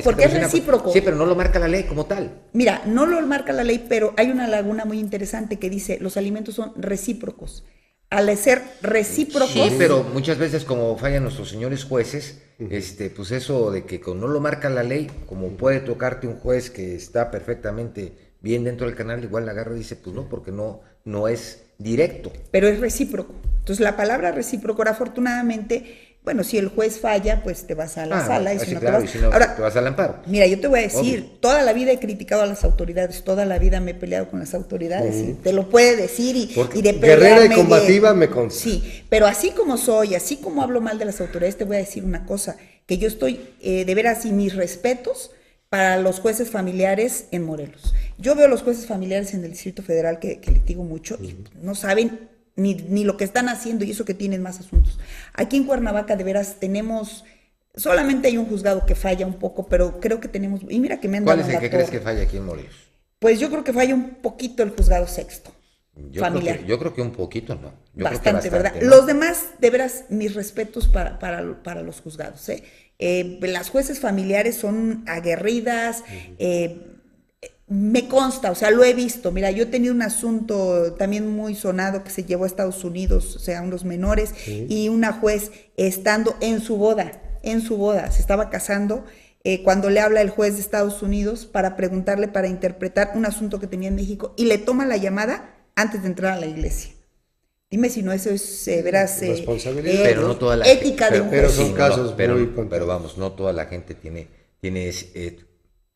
porque es recíproco. Sí, pero no lo marca la ley como tal. Mira, no lo marca la ley, pero hay una laguna muy interesante que dice, los alimentos son recíprocos. Al ser recíprocos... Sí, pero muchas veces como fallan nuestros señores jueces, pues eso de que no lo marca la ley, como puede tocarte un juez que está perfectamente bien dentro del canal, igual la agarra y dice, pues no, porque no es directo. Pero es recíproco. Entonces la palabra recíproco, ahora afortunadamente, bueno, si el juez falla, pues te vas a la sala y si no te vas... Ahora, te vas al amparo. Mira, yo te voy a decir, toda la vida he criticado a las autoridades, toda la vida me he peleado con las autoridades, y te lo puede decir y de pelearme... Guerrera y combativa me consta. Sí, pero así como soy, así como hablo mal de las autoridades, te voy a decir una cosa, que yo estoy de veras y mis respetos para los jueces familiares en Morelos. Yo veo los jueces familiares en el Distrito Federal que litigo mucho y no saben ni lo que están haciendo y eso que tienen más asuntos. Aquí en Cuernavaca de veras solamente hay un juzgado que falla un poco, pero creo que tenemos, y mira que me han dado ¿Cuál es el que crees que falla aquí en Morelos? Pues yo creo que falla un poquito el juzgado sexto. Familiar. Yo creo que un poquito no. Bastante, ¿verdad? ¿No? Los demás, de veras, mis respetos para los juzgados, las jueces familiares son aguerridas, me consta, o sea, lo he visto. Mira, yo he tenido un asunto también muy sonado que se llevó a Estados Unidos, o sea, unos menores, y una juez estando en su boda, se estaba casando, cuando le habla el juez de Estados Unidos para preguntarle, para interpretar un asunto que tenía en México, y le toma la llamada antes de entrar a la iglesia. Dime si no eso es, verás, responsabilidad, pero no toda la ética de un juez. Pero son casos pero vamos, no toda la gente tiene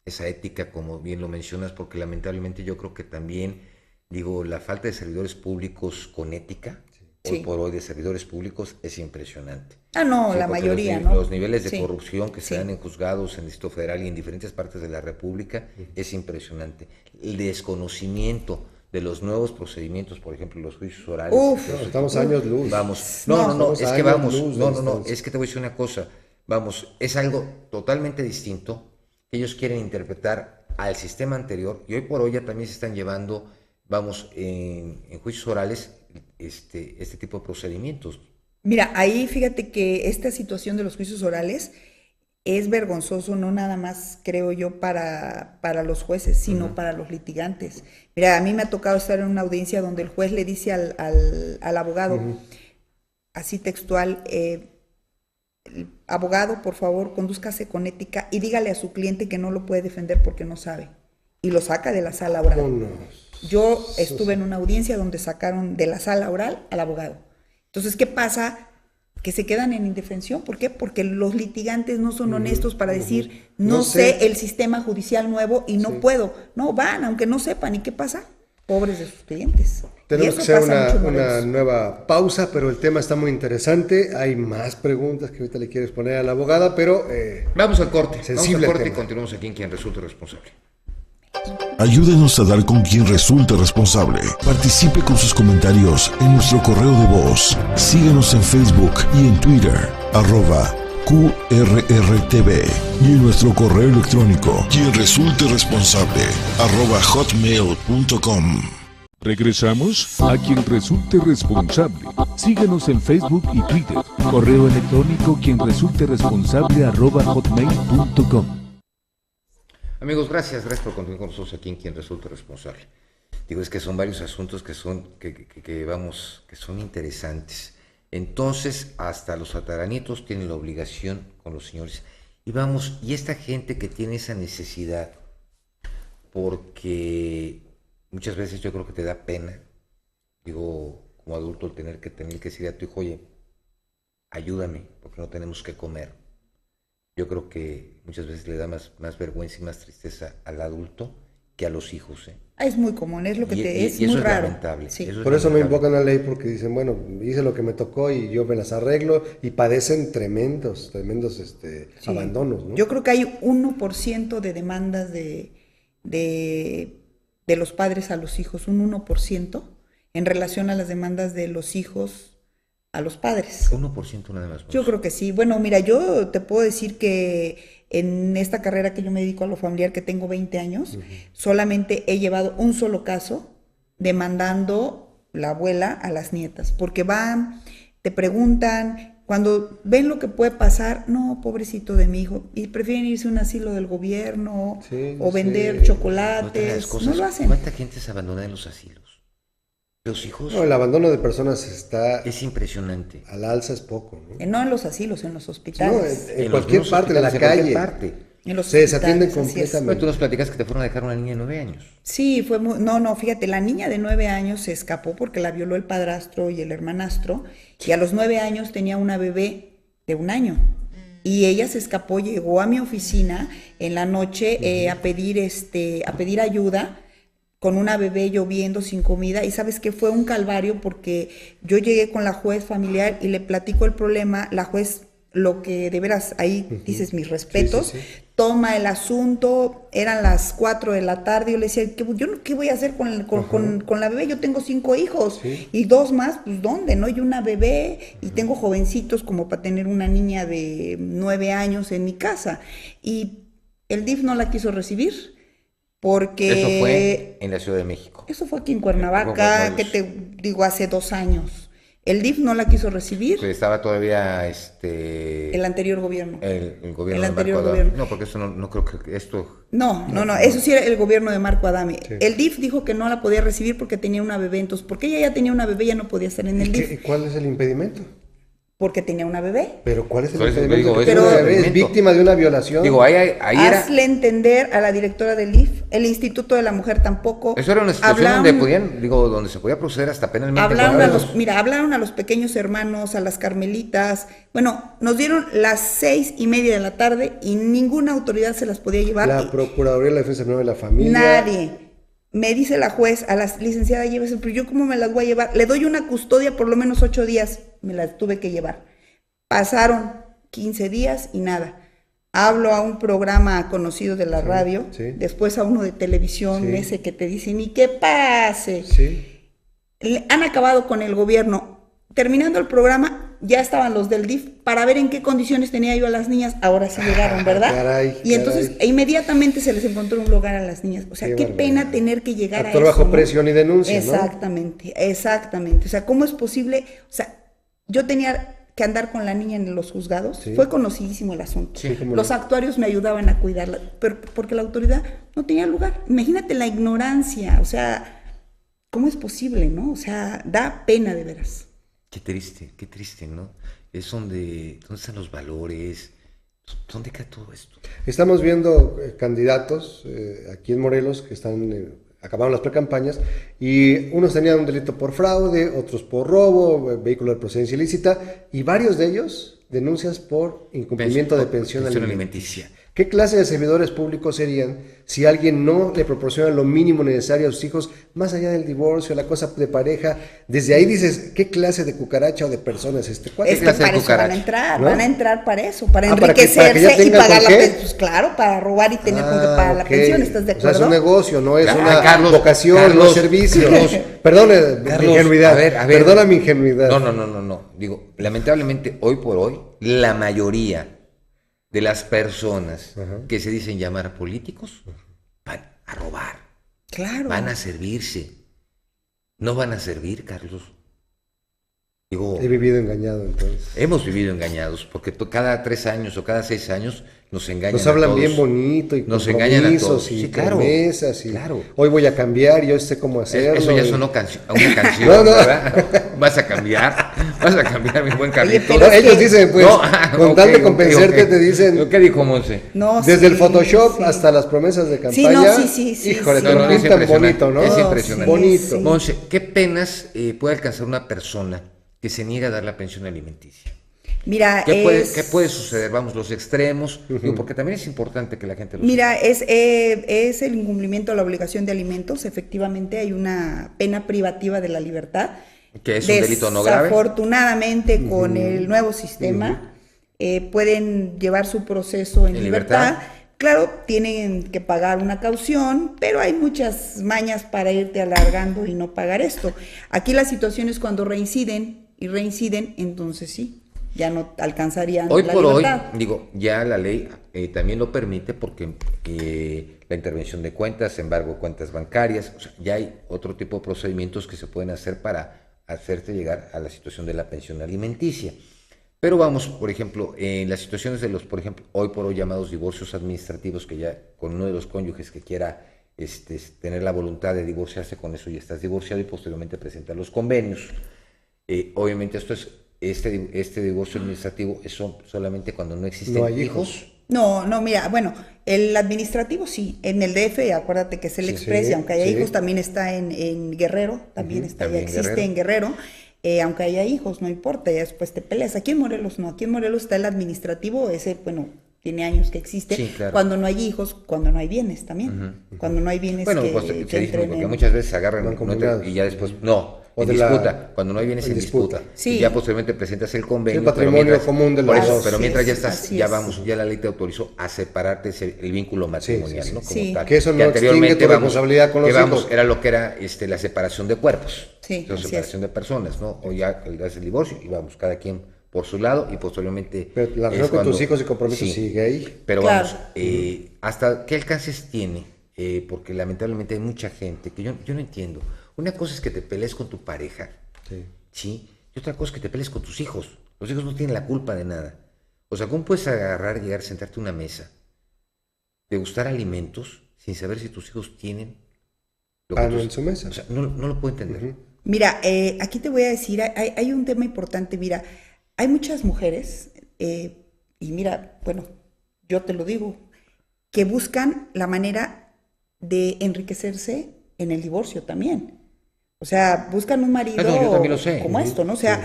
esa ética, como bien lo mencionas, porque lamentablemente yo creo que también, la falta de servidores públicos con ética, hoy por hoy de servidores públicos, es impresionante. La mayoría, ¿no? Los niveles de corrupción que se dan en juzgados, en el Distrito Federal y en diferentes partes de la República, es impresionante. El desconocimiento de los nuevos procedimientos, por ejemplo, los juicios orales. Estamos años luz. Es que te voy a decir una cosa, es algo totalmente distinto. Ellos quieren interpretar al sistema anterior y hoy por hoy ya también se están llevando, en juicios orales, este tipo de procedimientos. Mira, ahí fíjate que esta situación de los juicios orales es vergonzoso, no nada más, creo yo, para los jueces, sino para los litigantes. Mira, a mí me ha tocado estar en una audiencia donde el juez le dice al abogado, así textual, abogado, por favor, condúzcase con ética y dígale a su cliente que no lo puede defender porque no sabe. Y lo saca de la sala oral. Yo estuve en una audiencia donde sacaron de la sala oral al abogado. Entonces, ¿qué pasa que se quedan en indefensión. ¿Por qué? Porque los litigantes no son honestos para decir, no sé el sistema judicial nuevo y no puedo. No, van, aunque no sepan. ¿Y qué pasa? Pobres de sus clientes. Tenemos que hacer una nueva pausa, pero el tema está muy interesante. Hay más preguntas que ahorita le quieres poner a la abogada, pero... vamos al corte. Sensible vamos al corte tema. Y continuamos aquí en Quien Resulte Responsable. Ayúdenos a dar con quien resulte responsable. Participe con sus comentarios en nuestro correo de voz. Síguenos en Facebook y en Twitter, @QRRTV. Y en nuestro correo electrónico, quien resulte responsable, @hotmail.com. Regresamos a Quien Resulte Responsable. Síguenos en Facebook y Twitter. Correo electrónico quienresulteresponsable @hotmail.com. Amigos, gracias por continuar con nosotros aquí en Quien Resulte Responsable. Digo, es que son varios asuntos que son interesantes. Entonces, hasta los ataranitos tienen la obligación con los señores. Y esta gente que tiene esa necesidad, porque muchas veces yo creo que te da pena, digo, como adulto, el tener que decir a tu hijo, oye, ayúdame, porque no tenemos que comer. Yo creo que muchas veces le da más vergüenza y más tristeza al adulto que a los hijos. Es muy común, es lo que es muy eso raro. Es lamentable. Sí. Por eso no invocan la ley, porque dicen, bueno, hice lo que me tocó y yo me las arreglo, y padecen tremendos abandonos, ¿no? Yo creo que hay 1% de demandas de los padres a los hijos, un 1% en relación a las demandas de los hijos a los padres. 1% nada más. Yo creo que sí. Bueno, mira, yo te puedo decir que en esta carrera que yo me dedico a lo familiar, que tengo 20 años, solamente he llevado un solo caso demandando la abuela a las nietas, porque van, te preguntan, cuando ven lo que puede pasar, no, pobrecito de mi hijo, y prefieren irse a un asilo del gobierno o vender chocolates, no lo hacen. ¿Cuánta gente se abandona en los asilos? Los hijos. No, el abandono de personas es impresionante. Al alza es poco, ¿no? No en los asilos, en los hospitales. No, en cualquier parte, en la calle. En los se desatienden completamente. Pero tú nos platicas que te fueron a dejar una niña de 9 años. Sí, fue muy... No, fíjate, la niña de 9 años se escapó porque la violó el padrastro y el hermanastro, y a los 9 años tenía una bebé de 1 año. Y ella se escapó, llegó a mi oficina en la noche a pedir ayuda, con una bebé lloviendo, sin comida, y sabes que fue un calvario porque yo llegué con la juez familiar y le platico el problema, la juez, lo que de veras, ahí dices mis respetos, toma el asunto, eran las 4 de la tarde, yo le decía, ¿qué voy a hacer con la bebé? Yo tengo 5 hijos, y 2 más, pues ¿dónde? ¿No? Y una bebé, y tengo jovencitos como para tener una niña de 9 años en mi casa, y el DIF no la quiso recibir, porque... Eso fue en la Ciudad de México. Eso fue aquí en Cuernavaca, que te digo, hace 2 años. El DIF no la quiso recibir. Pues estaba todavía el anterior gobierno. El gobierno el anterior de Marco gobierno. No, porque eso no creo que esto... No, eso sí era el gobierno de Marco Adame. Sí. El DIF dijo que no la podía recibir porque tenía una bebé. Entonces, porque ella ya tenía una bebé, ya no podía estar en el DIF. ¿Cuál es el impedimento? Porque tenía una bebé. ¿Pero cuál es el impedimento? Es víctima de una violación. Digo, ahí hazle entender a la directora del IF, el Instituto de la Mujer tampoco. Eso era una situación donde se podía proceder hasta penalmente. Hablaron a los pequeños hermanos, a las carmelitas. Bueno, nos dieron las 6:30 de la tarde y ninguna autoridad se las podía llevar. La Procuraduría de la Defensa Penal de la Familia. Nadie. Me dice la juez, a la licenciada, llévese, pero yo ¿cómo me las voy a llevar? Le doy una custodia por lo menos 8 días, me las tuve que llevar. Pasaron 15 días y nada. Hablo a un programa conocido de la radio, después a uno de televisión, ese que te dicen, ¿y qué pase? Han acabado con el gobierno. Terminando el programa, ya estaban los del DIF para ver en qué condiciones tenía yo a las niñas. Ahora sí llegaron, ¿verdad? Caray. Entonces inmediatamente se les encontró un lugar a las niñas. O sea, qué pena tener que llegar a eso. Bajo presión y denuncia, exactamente. O sea, ¿cómo es posible? O sea, yo tenía que andar con la niña en los juzgados. Fue conocidísimo el asunto. Los actuarios me ayudaban a cuidarla, pero porque la autoridad no tenía lugar. Imagínate la ignorancia. O sea, ¿cómo es posible, no? O sea, da pena de veras. Qué triste, ¿no? Es ¿dónde están los valores? ¿Dónde queda todo esto? Estamos viendo candidatos aquí en Morelos que están acabaron las precampañas, y unos tenían un delito por fraude, otros por robo, vehículo de procedencia ilícita, y varios de ellos denuncias por incumplimiento de pensión alimenticia. ¿Qué clase de servidores públicos serían si alguien no le proporciona lo mínimo necesario a sus hijos, más allá del divorcio, la cosa de pareja? Desde ahí dices, ¿qué clase de cucaracha o de persona es este? ¿Cuál es para eso van a entrar, ¿no? Van a entrar para eso, para enriquecerse para que y pagar la pensión. Pues claro, para robar y tener con que pagar la pensión, ¿estás de acuerdo? O sea, es un negocio, no es una vocación, no es servicio. Perdone mi ingenuidad, perdona mi ingenuidad. No. Digo, lamentablemente, hoy por hoy, la mayoría de las personas que se dicen llamar políticos van a robar. Claro. Van a servirse. No van a servir, Carlos. Digo, he vivido engañado entonces. Hemos vivido engañados porque cada 3 años o cada 6 años nos engañan. Nos hablan bien bonito y nos engañan a todos. Y promesas y hoy voy a cambiar, yo sé cómo hacerlo. Eso ya sonó una canción, ¿verdad? Vas a cambiar mi buen Carlito. Ellos dicen, pues, con tal de convencerte te dicen. ¿Qué dijo Monse? Desde el Photoshop hasta las promesas de campaña. Sí. Híjole, te lo pintan bonito, ¿no? Es impresionante. Bonito. Monse, ¿qué penas puede alcanzar una persona que se niega a dar la pensión alimenticia? Mira, ¿Qué puede suceder? Vamos, los extremos, porque también es importante que la gente lo sepa. Es el incumplimiento de la obligación de alimentos. Efectivamente, hay una pena privativa de la libertad. Que es un delito no grave. Desafortunadamente, con el nuevo sistema, pueden llevar su proceso en libertad. Claro, tienen que pagar una caución, pero hay muchas mañas para irte alargando y no pagar esto. Aquí la situación es cuando reinciden, entonces sí, ya no alcanzarían hoy la por libertad. Hoy, digo, ya la ley también lo permite porque la intervención de cuentas, embargo, cuentas bancarias, o sea, ya hay otro tipo de procedimientos que se pueden hacer para hacerte llegar a la situación de la pensión alimenticia. Pero vamos, por ejemplo, en las situaciones de los, por ejemplo, hoy por hoy llamados divorcios administrativos, que ya con uno de los cónyuges que quiera tener la voluntad de divorciarse, con eso ya estás divorciado y posteriormente presentar los convenios. Obviamente esto es este divorcio administrativo es solamente cuando no existen hijos. No, mira, bueno, el administrativo sí, en el DF, acuérdate que es el Express, y aunque haya hijos, también está en Guerrero, también existe en Guerrero. Aunque haya hijos, no importa, ya después te peleas. Aquí en Morelos no, aquí en Morelos está el administrativo, ese, bueno, tiene años que existe, claro. Cuando no hay hijos, cuando no hay bienes también, cuando no hay bienes porque muchas veces se agarran y ya después, disputa, cuando no hay bienes en disputa, y ya posteriormente presentas el convenio, el patrimonio común de los dos. Pero mientras ya estás, ya la ley te autorizó a separarte el vínculo matrimonial, ¿no? Como tal. Que eso no extingue tu responsabilidad con los hijos. Era lo que era la separación de cuerpos, la separación de personas, ¿no? O ya das el divorcio y vamos, cada quien por su lado y posteriormente... Pero la relación con tus hijos y compromisos sigue ahí. Pero vamos, ¿hasta qué alcances tiene? Porque lamentablemente hay mucha gente que yo no entiendo. Una cosa es que te pelees con tu pareja, ¿sí? Y otra cosa es que te pelees con tus hijos. Los hijos no tienen la culpa de nada. O sea, ¿cómo puedes agarrar, llegar, sentarte a una mesa, degustar alimentos sin saber si tus hijos tienen lo que en su mesa? O sea, no lo puedo entender. Mira, aquí te voy a decir, hay un tema importante. Mira, hay muchas mujeres, y mira, bueno, yo te lo digo, que buscan la manera de enriquecerse en el divorcio también. O sea, buscan un marido yo también lo sé. Como esto, ¿no? O sea,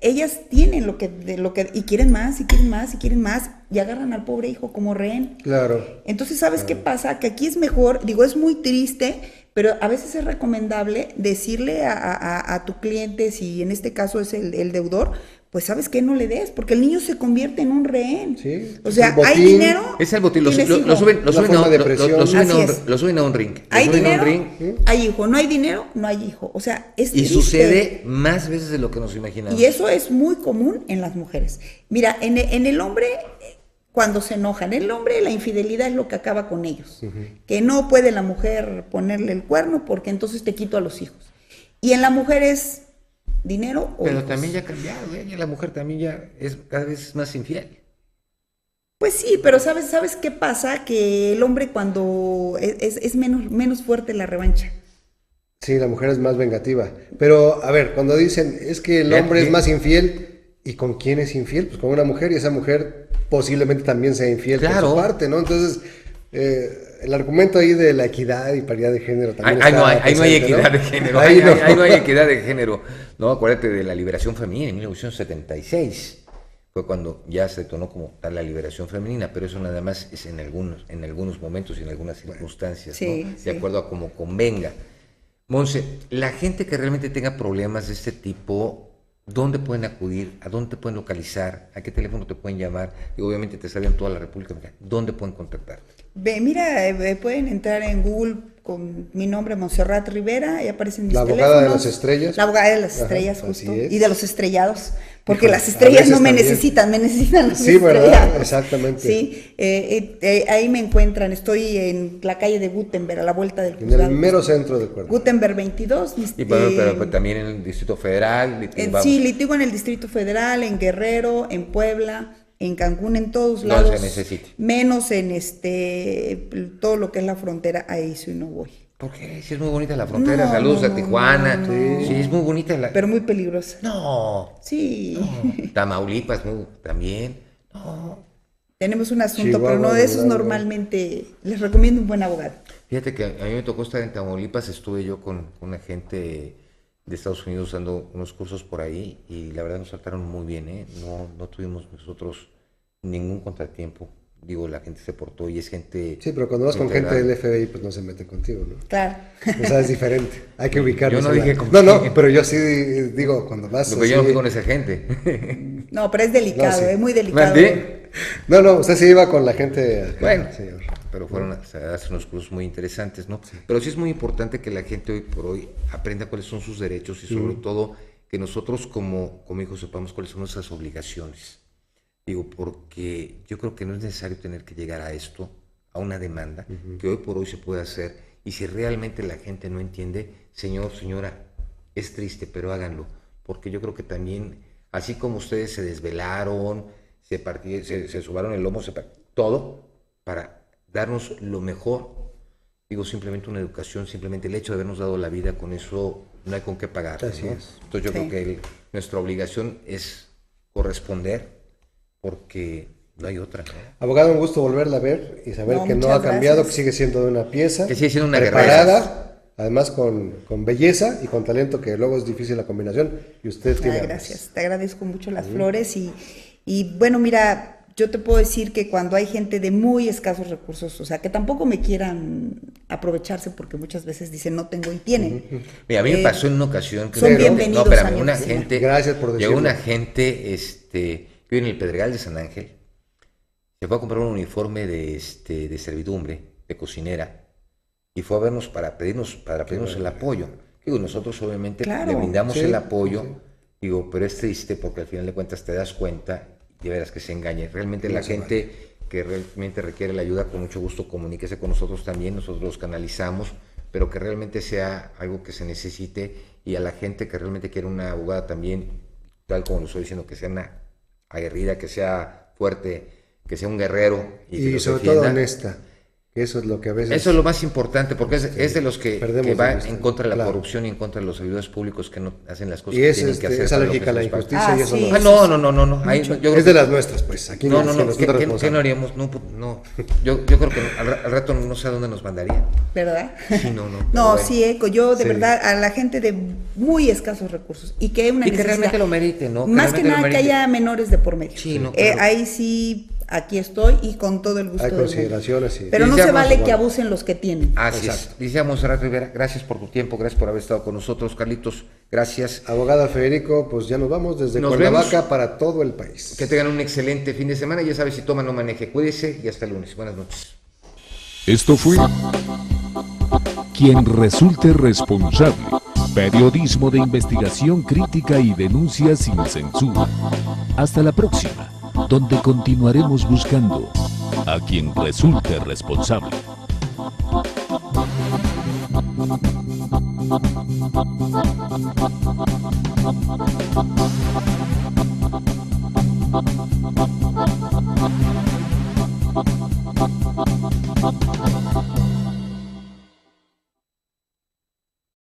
ellas tienen lo que y quieren más, y quieren más, y quieren más, y agarran al pobre hijo como rehén. Claro. Entonces, ¿sabes qué pasa? Que aquí es mejor, digo, es muy triste, pero a veces es recomendable decirle a tu cliente, si en este caso es el deudor, pues ¿sabes qué? No le des, porque el niño se convierte en un rehén. Sí. O sea, hay dinero. Es el botín, lo suben a un ring. Hay dinero, hay hijo. No hay dinero, no hay hijo. O sea, es triste. Y sucede más veces de lo que nos imaginamos. Y eso es muy común en las mujeres. Mira, en el hombre, cuando se enojan, el hombre, la infidelidad es lo que acaba con ellos. Que no puede la mujer ponerle el cuerno porque entonces te quito a los hijos. Y en la mujer es dinero o pero hijos. También ya ha cambiado, ya la mujer también ya es cada vez más infiel. Pues sí, pero ¿sabes qué pasa? Que el hombre cuando es menos fuerte la revancha. Sí, la mujer es más vengativa. Pero, a ver, cuando dicen, es que el hombre es más infiel, ¿y con quién es infiel? Pues con una mujer, y esa mujer posiblemente también sea infiel por su parte, ¿no? Entonces, el argumento ahí de la equidad y paridad de género también ahí no hay equidad de género. Ahí no hay equidad de género. No, acuérdate de la liberación femenina en 1976. Fue cuando ya se detonó como tal la liberación femenina, pero eso nada más es en algunos momentos y en algunas circunstancias, ¿no? De acuerdo a como convenga. Monse, la gente que realmente tenga problemas de este tipo, ¿dónde pueden acudir? ¿A dónde te pueden localizar? ¿A qué teléfono te pueden llamar? Y obviamente te sale en toda la República Mexicana. ¿Dónde pueden contactarte? Mira, pueden entrar en Google con mi nombre, Montserrat Rivera, y aparecen mis teléfonos. La abogada de las estrellas. La abogada de las estrellas, justo. Y de los estrellados. Porque las estrellas no me necesitan, me necesitan los estrellados. Sí, ¿verdad? Exactamente. Sí, ahí me encuentran. Estoy en la calle de Gutenberg, a la vuelta del juzgado. En el mero centro de Cuernavaca. Gutenberg 22. Pero también en el Distrito Federal. Sí, litigo en el Distrito Federal, en Guerrero, en Puebla, en Cancún, en todos lados. No se necesite. Menos en todo lo que es la frontera, ahí sí no voy. ¿Por qué? Sí es muy bonita la frontera. Saludos a Tijuana. Sí, es muy bonita. Pero muy peligrosa. No. Sí. No. Tamaulipas también. No. Tenemos un asunto, Chihuahua, pero no de esos normalmente. Les recomiendo un buen abogado. Fíjate que a mí me tocó estar en Tamaulipas. Estuve yo con una gente de Estados Unidos dando unos cursos por ahí y la verdad nos trataron muy bien, ¿eh? No tuvimos nosotros ningún contratiempo. Digo, la gente se portó y es gente... Sí, pero cuando vas con gente del FBI, pues no se meten contigo, ¿no? Claro. O sea, es diferente. Hay que ubicarlos. Yo no dije con No, pero yo sí digo, cuando vas... Porque yo no fui con esa gente. No, pero es delicado, es muy delicado. No, usted sí iba con la gente... Bueno, señor. Pero fueron a hacer unos cursos muy interesantes, ¿no? Sí. Pero sí es muy importante que la gente hoy por hoy aprenda cuáles son sus derechos y sobre todo que nosotros como hijos sepamos cuáles son nuestras obligaciones. Digo, porque yo creo que no es necesario tener que llegar a esto, a una demanda, que hoy por hoy se puede hacer. Y si realmente la gente no entiende, señor, señora, es triste, pero háganlo. Porque yo creo que también, así como ustedes se desvelaron, se sobaron el lomo, todo para darnos lo mejor. Digo, simplemente una educación, simplemente el hecho de habernos dado la vida, con eso no hay con qué pagar. Así ¿no? es. Entonces yo creo que nuestra obligación es corresponder, porque no hay otra. Abogado, un gusto volverla a ver y saber que no ha cambiado, que sigue siendo una pieza. Que sigue siendo una preparada, guerrera. Además con belleza y con talento, que luego es difícil la combinación. Y usted tiene... Gracias, te agradezco mucho las flores. Y bueno, mira, yo te puedo decir que cuando hay gente de muy escasos recursos, o sea, que tampoco me quieran aprovecharse, porque muchas veces dicen no tengo y tienen. Mira, a mí me pasó en una ocasión que son bienvenidos a mi una gente, gracias por decirlo. Llegó una gente que vive en el Pedregal de San Ángel, se fue a comprar un uniforme de servidumbre, de cocinera, y fue a vernos para pedirnos el apoyo. Digo, nosotros obviamente le brindamos el apoyo, digo, pero es triste porque al final de cuentas te das cuenta de veras que se engañe. Realmente la gente que realmente requiere la ayuda, con mucho gusto comuníquese con nosotros también, nosotros los canalizamos, pero que realmente sea algo que se necesite, y a la gente que realmente quiere una abogada también, tal como lo estoy diciendo, que sea una aguerrida, que sea fuerte, que sea un guerrero y sobre todo honesta. Eso es lo que a veces... Eso es lo más importante, porque es de los que va en contra de la corrupción y en contra de los servidores públicos que no hacen las cosas que tienen que hacer. Esa lógica, la injusticia y eso sí. No. Es de las nuestras, pues. Aquí no. ¿Qué no haríamos? No. Yo creo que al rato no sé a dónde nos mandaría. ¿Verdad? Sí, no. No, bueno. Sí, yo de verdad, a la gente de muy escasos recursos y que hay una necesidad. Que realmente lo merite, ¿no? Más que nada que haya menores de por medio. Sí, no. Claro. Ahí sí... Aquí estoy y con todo el gusto. Hay consideraciones, sí. Pero no se vale que abusen los que tienen. Así es. Dice Montserrat Rivera, gracias por tu tiempo, gracias por haber estado con nosotros. Carlitos, gracias. Abogada Federico, pues ya nos vamos desde Cuernavaca para todo el país. Que tengan un excelente fin de semana. Ya sabes, si toma, no maneje. Cuídese y hasta el lunes. Buenas noches. Esto fue Quien Resulte Responsable. Periodismo de investigación crítica y denuncia sin censura. Hasta la próxima, donde continuaremos buscando a quien resulte responsable.